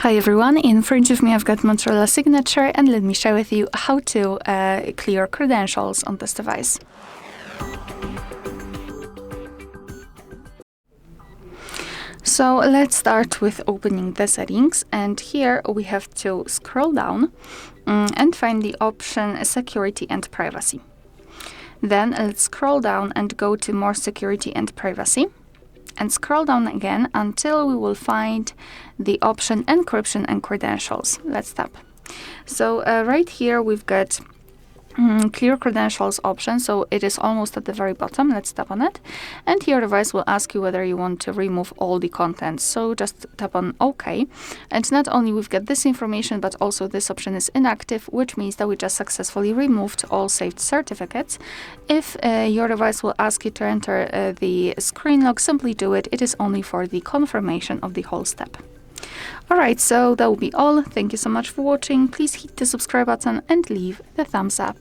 Hi everyone, in front of me I've got MOTOROLA Signature, and let me share with you how to clear credentials on this device. So let's start with opening the settings, and here we have to scroll down and find the option Security and Privacy. Then let's scroll down and go to More Security and Privacy, and scroll down again until we will find the option Encryption and Credentials. Let's tap. So right here we've got Clear Credentials option, so it is almost at the very bottom. Let's tap on it, and your device will ask you whether you want to remove all the contents, so just tap on OK. And not only we've got this information, but also this option is inactive, which means that we just successfully removed all saved certificates. If your device will ask you to enter the screen lock, simply do it. It is only for the confirmation of the whole step. Alright, so that will be all. Thank you so much for watching. Please hit the subscribe button and leave the thumbs up.